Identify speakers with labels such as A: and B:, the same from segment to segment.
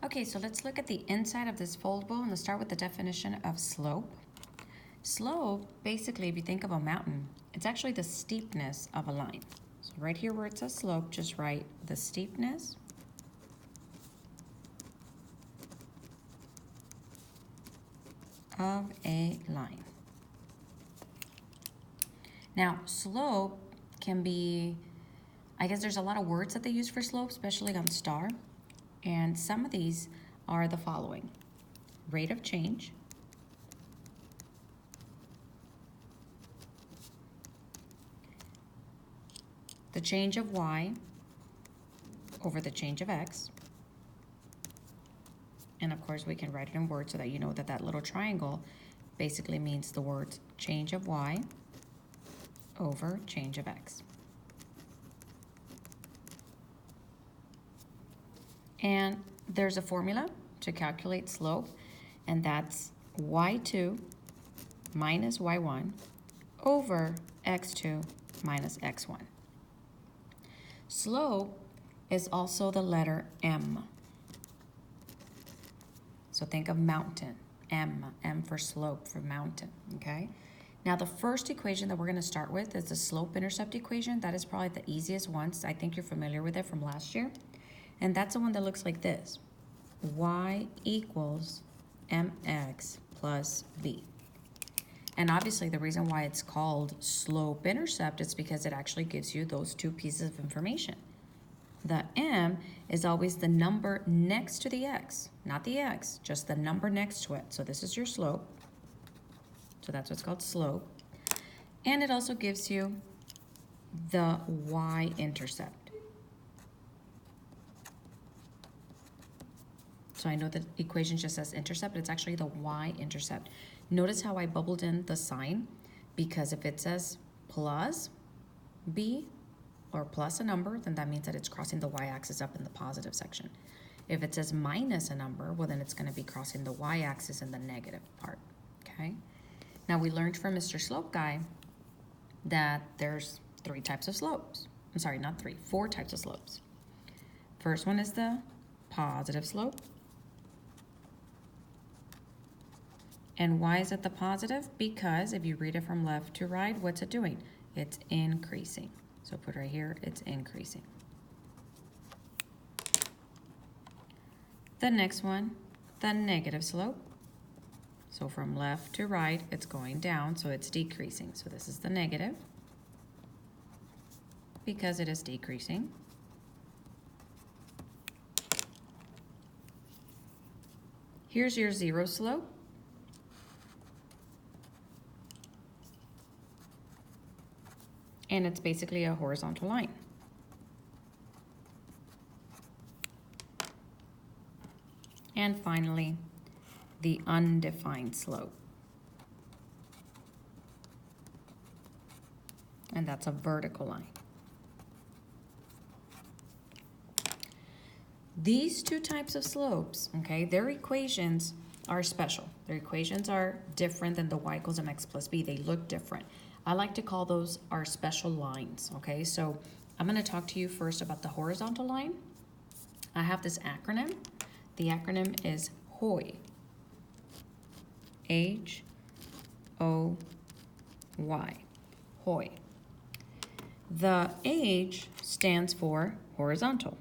A: Okay, so let's look at the inside of this foldable and let's start with the definition of slope. Slope, basically, if you think of a mountain, it's actually the steepness of a line. So right here where it says slope, just write the steepness of a line. Now, slope can be, I guess there's a lot of words that they use for slope, especially on STAR. And some of these are the following: rate of change, the change of y over the change of x, and of course we can write it in words so that you know that that little triangle basically means the words change of y over change of x. And there's a formula to calculate slope, and that's y2 minus y1 over x2 minus x1. Slope is also the letter M. So think of mountain, M for slope, for mountain, okay? Now the first equation that we're gonna start with is the slope-intercept equation. That is probably the easiest one. I think you're familiar with it from last year. And that's the one that looks like this: y equals mx plus b. And obviously the reason why it's called slope-intercept is because it actually gives you those two pieces of information. The m is always the number next to the x, not the x, just the number next to it. So this is your slope. So that's what's called slope. And it also gives you the y-intercept. So I know the equation just says intercept, but it's actually the y-intercept. Notice how I bubbled in the sign, because if it says plus b or plus a number, then that means that it's crossing the y-axis up in the positive section. If it says minus a number, well then it's going to be crossing the y-axis in the negative part, okay? Now we learned from Mr. Slope Guy that there's four types of slopes. First one is the positive slope. And why is it the positive? Because if you read it from left to right, what's it doing? It's increasing. So put right here, it's increasing. The next one, the negative slope. So from left to right, it's going down, so it's decreasing. So this is the negative, because it is decreasing. Here's your zero slope. And it's basically a horizontal line. And finally, the undefined slope. And that's a vertical line. These two types of slopes, okay, their equations are special. Their equations are different than the y equals mx plus b. They look different. I like to call those our special lines, okay? So I'm gonna talk to you first about the horizontal line. I have this acronym. The acronym is HOY. H-O-Y, HOY. The H stands for horizontal.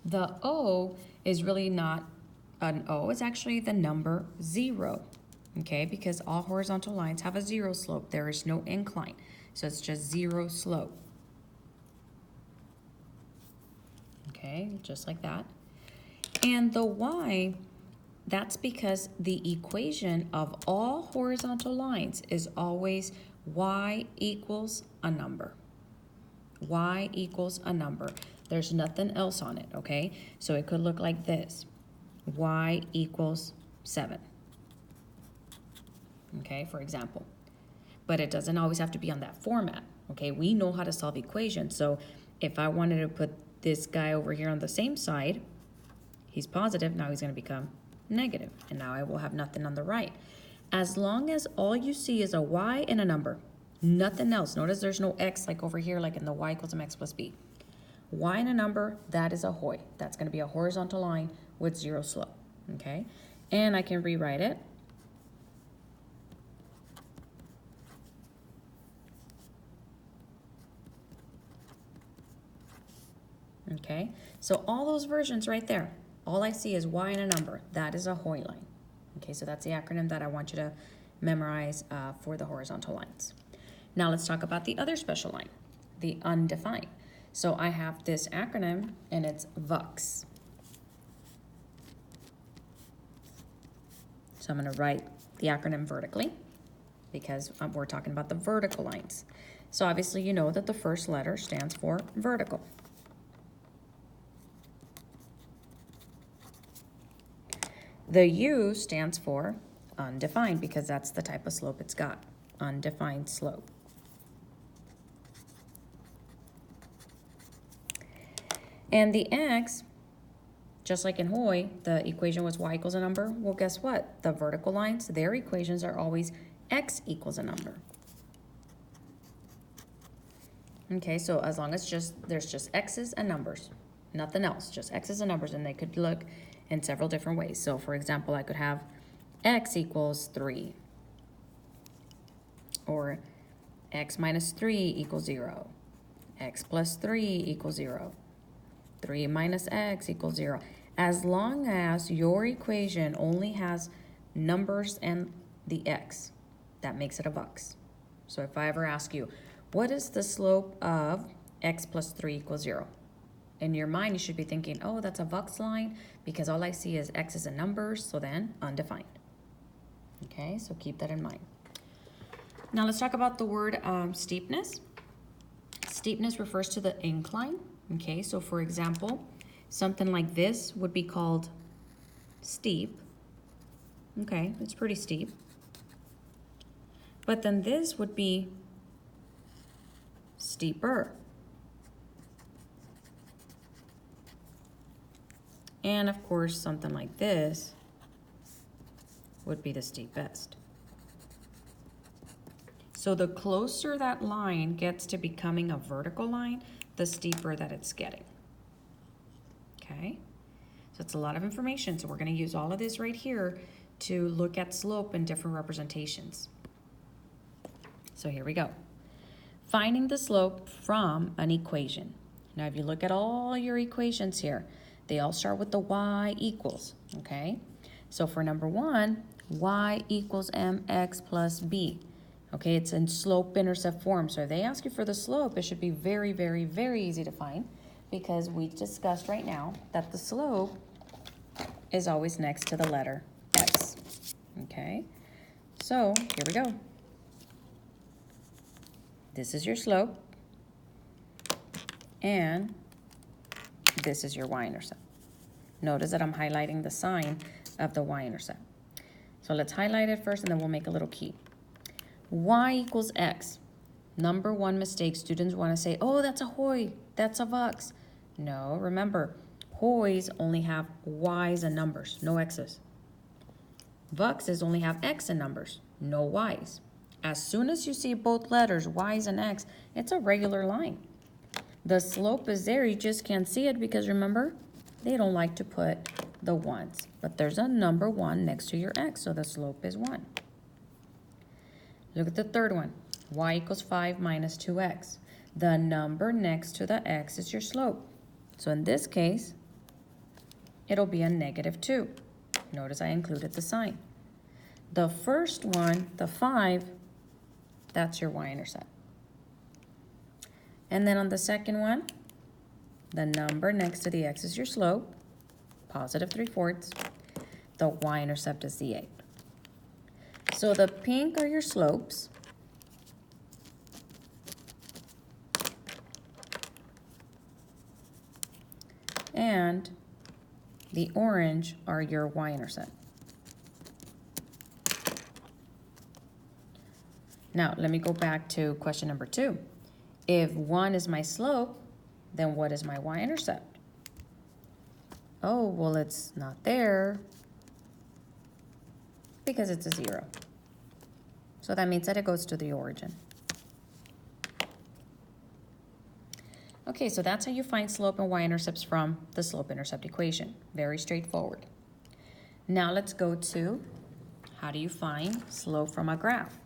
A: The O is really not an O, it's actually the number 0, okay? Because all horizontal lines have a 0 slope. There is no incline, so it's just 0 slope. Okay, just like that. And the Y, that's because the equation of all horizontal lines is always Y equals a number. Y equals a number. There's nothing else on it, okay? So it could look like this. Y equals 7. Okay, for example. But it doesn't always have to be on that format, okay? We know how to solve equations. So if I wanted to put this guy over here on the same side, he's positive, now he's going to become negative. And now I will have nothing on the right. As long as all you see is a Y and a number, Nothing else. Notice there's no x like over here, like in the y equals mx plus b. Y in a number, that is a HOI. That's going to be a horizontal line with 0 slope, okay? And I can rewrite it. Okay, so all those versions right there, all I see is y in a number. That is a HOI line. Okay, so that's the acronym that I want you to memorize for the horizontal lines. Now let's talk about the other special line, the undefined. So I have this acronym, and it's VUX. So I'm going to write the acronym vertically because we're talking about the vertical lines. So obviously you know that the first letter stands for vertical. The U stands for undefined because that's the type of slope it's got, undefined slope. And the X, just like in HOI, the equation was y equals a number. Well, guess what? The vertical lines, their equations are always x equals a number. Okay, so as long as there's just x's and numbers, nothing else, just x's and numbers, and they could look in several different ways. So for example, I could have x equals 3, or x minus 3 equals 0, x plus 3 equals 0, 3 minus x equals 0. As long as your equation only has numbers and the x, that makes it a VUX. So if I ever ask you, what is the slope of x plus 3 equals 0? In your mind, you should be thinking, oh, that's a VUX line because all I see is x's and numbers, so then undefined. Okay, so keep that in mind. Now let's talk about the word steepness. Steepness refers to the incline. Okay, so for example, something like this would be called steep. Okay, it's pretty steep. But then this would be steeper. And of course, something like this would be the steepest. So the closer that line gets to becoming a vertical line, the steeper that it's getting. Okay, so it's a lot of information. So we're going to use all of this right here to look at slope in different representations. So here we go. Finding the slope from an equation. Now, if you look at all your equations here, they all start with the y equals, okay? So for number 1, y equals mx plus b. Okay, it's in slope-intercept form. So if they ask you for the slope, it should be very, very, very easy to find because we discussed right now that the slope is always next to the letter x. Okay, so here we go. This is your slope, and this is your y-intercept. Notice that I'm highlighting the sign of the y-intercept. So let's highlight it first, and then we'll make a little key. Y equals x. Number one mistake, students want to say, oh, that's a HOI, that's a VUX. No, remember, HOIs only have y's and numbers, no x's. VUXs only have x and numbers, no y's. As soon as you see both letters, y's and x, it's a regular line. The slope is there, you just can't see it because remember, they don't like to put the ones. But there's a number 1 next to your x, so the slope is 1. Look at the third one, y equals 5 minus 2x. The number next to the x is your slope. So in this case, it'll be a -2. Notice I included the sign. The first one, the 5, that's your y-intercept. And then on the second one, the number next to the x is your slope, +3/4. The y-intercept is the 8. So the pink are your slopes. And the orange are your y-intercept. Now, let me go back to question number 2. If 1 is my slope, then what is my y-intercept? Oh, well, it's not there because it's a 0. So that means that it goes to the origin. Okay, so that's how you find slope and y-intercepts from the slope-intercept equation. Very straightforward. Now let's go to how do you find slope from a graph?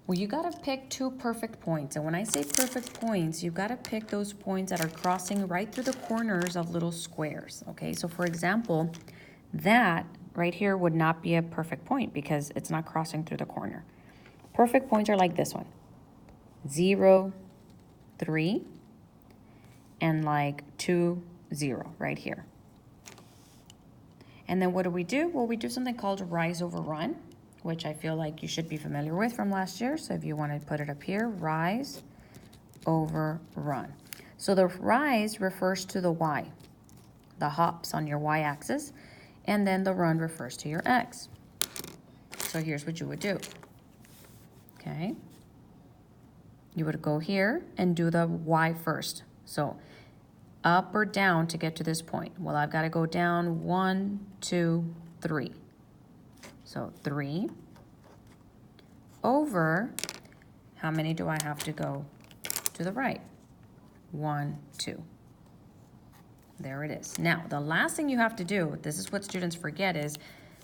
A: Well, you gotta pick two perfect points. And when I say perfect points, you gotta pick those points that are crossing right through the corners of little squares, okay? So for example, that right here would not be a perfect point because it's not crossing through the corner. Perfect points are like this one, 0, 3, and like 2, 0 right here. And then what do? Well, we do something called rise over run, which I feel like you should be familiar with from last year. So if you want to put it up here, rise over run. So the rise refers to the y, the hops on your y-axis, and then the run refers to your x. So here's what you would do, okay? You would go here and do the y first. So up or down to get to this point. Well, I've got to go down 1, 2, 3. So 3 over, how many do I have to go to the right? 1, 2. There it is. Now, the last thing you have to do, this is what students forget is,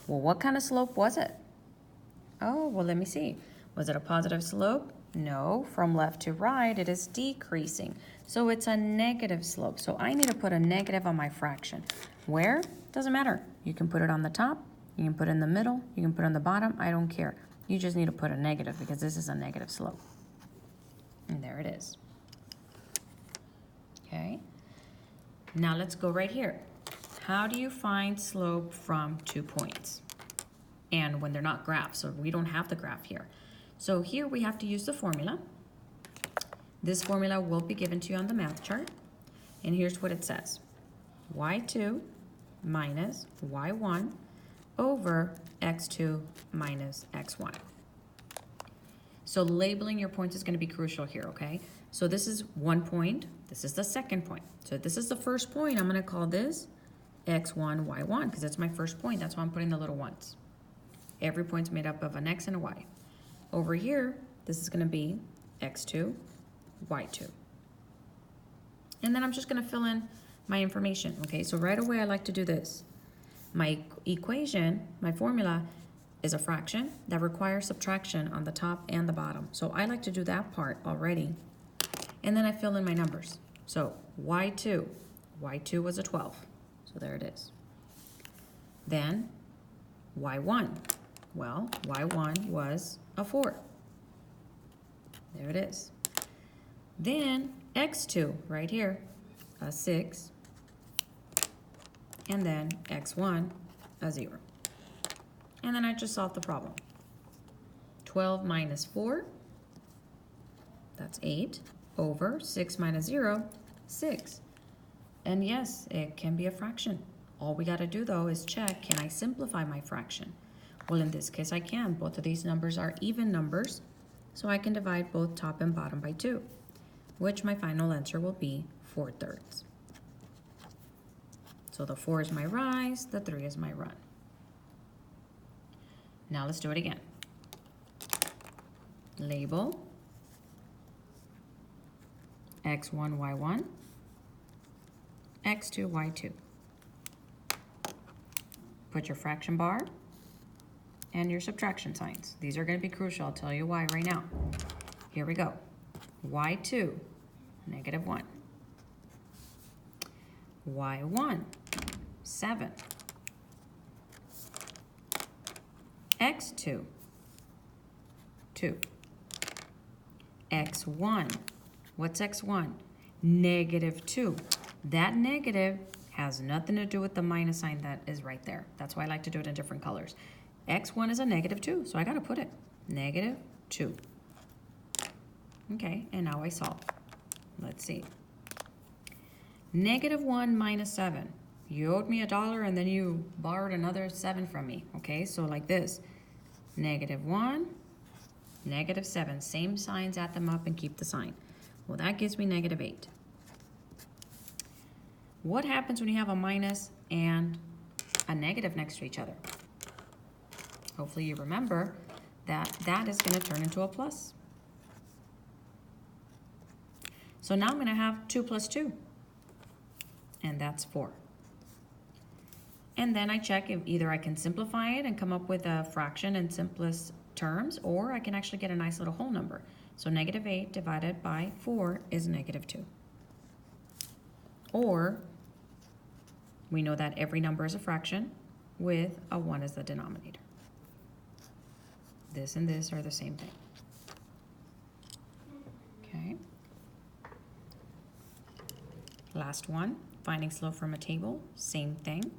A: well, what kind of slope was it? Oh, well, let me see. Was it a positive slope? No, from left to right, it is decreasing. So it's a negative slope. So I need to put a negative on my fraction. Where? Doesn't matter. You can put it on the top, you can put it in the middle, you can put it on the bottom, I don't care. You just need to put a negative because this is a negative slope. And there it is. Okay. Now let's go right here. How do you find slope from 2 points? And when they're not graphs, so we don't have the graph here. So here we have to use the formula. This formula will be given to you on the math chart. And here's what it says. y2 minus y1 over x2 minus x1. So labeling your points is going to be crucial here, okay? So this is 1 point. This is the second point. So this is the first point. I'm going to call this x1, y1 because that's my first point. That's why I'm putting the little ones. Every point's made up of an x and a y. Over here, this is going to be x2, y2. And then I'm just going to fill in my information, okay? So right away, I like to do this. My equation, my formula, is a fraction that requires subtraction on the top and the bottom. So I like to do that part already. And then I fill in my numbers. So y2 was a 12. So there it is. Then y1. Well, y1 was a 4. There it is. Then x2 right here, a 6. And then x1, a 0. And then I just solved the problem. 12 minus 4, that's 8, over 6 minus 0, 6. And yes, it can be a fraction. All we got to do, though, is check, can I simplify my fraction? Well, in this case, I can. Both of these numbers are even numbers, so I can divide both top and bottom by 2, which my final answer will be 4/3. So the 4 is my rise, the 3 is my run. Now let's do it again. Label x1, y1, x2, y2. Put your fraction bar and your subtraction signs. These are going to be crucial. I'll tell you why right now. Here we go. y2, negative 1. y1, 7. x2, 2. x1, what's x1? Negative 2. That negative has nothing to do with the minus sign that is right there. That's why I like to do it in different colors. x1 is a negative 2, so I got to put it. Negative 2. Okay, and now I solve. Let's see. Negative 1 minus 7. You owed me $1 and then you borrowed another 7 from me. Okay, so like this. Negative 1, negative 7. Same signs, add them up and keep the sign. Well, that gives me negative 8. What happens when you have a minus and a negative next to each other? Hopefully you remember that that is going to turn into a plus. So now I'm going to have 2 plus 2, and that's 4. And then I check if either I can simplify it and come up with a fraction in simplest terms, or I can actually get a nice little whole number. So negative 8 divided by 4 is negative 2. Or we know that every number is a fraction with a 1 as the denominator. This and this are the same thing. Okay. Last one, finding slope from a table, same thing.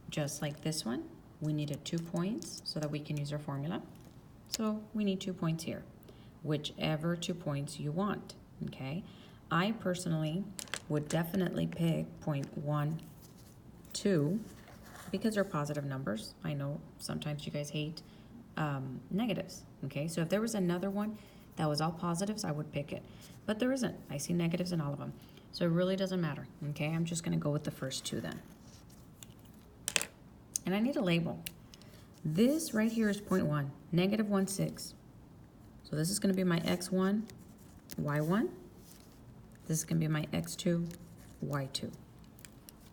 A: Just like this one, we needed 2 points so that we can use our formula. So we need 2 points here, whichever 2 points you want, okay? I personally would definitely pick 0.1, 2, because they're positive numbers. I know sometimes you guys hate negatives, okay? So if there was another one that was all positives, I would pick it. But there isn't. I see negatives in all of them. So it really doesn't matter, okay? I'm just gonna go with the first 2 then. And I need a label. This right here is 0.1, negative 1, 6. So this is gonna be my x1, y1. This is gonna be my x2, y2.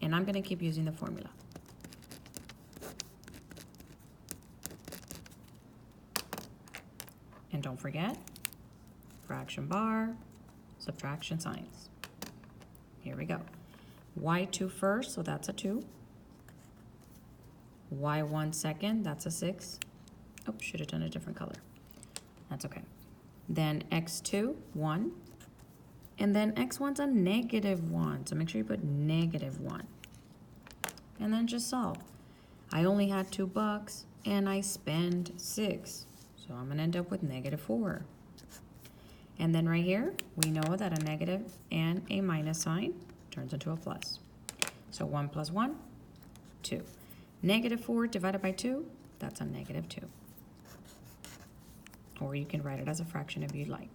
A: And I'm gonna keep using the formula. And don't forget, fraction bar, subtraction signs. Here we go. Y2 first, so that's a 2. Y1 second, that's a 6. Oh, should have done a different color. That's okay. Then x2, 1. And then x1's a negative 1. So make sure you put negative 1. And then just solve. I only had $2 and I spend 6. So I'm gonna end up with negative 4. And then right here, we know that a negative and a minus sign turns into a plus. So 1 plus 1, 2. Negative 4 divided by 2, that's a negative 2. Or you can write it as a fraction if you'd like.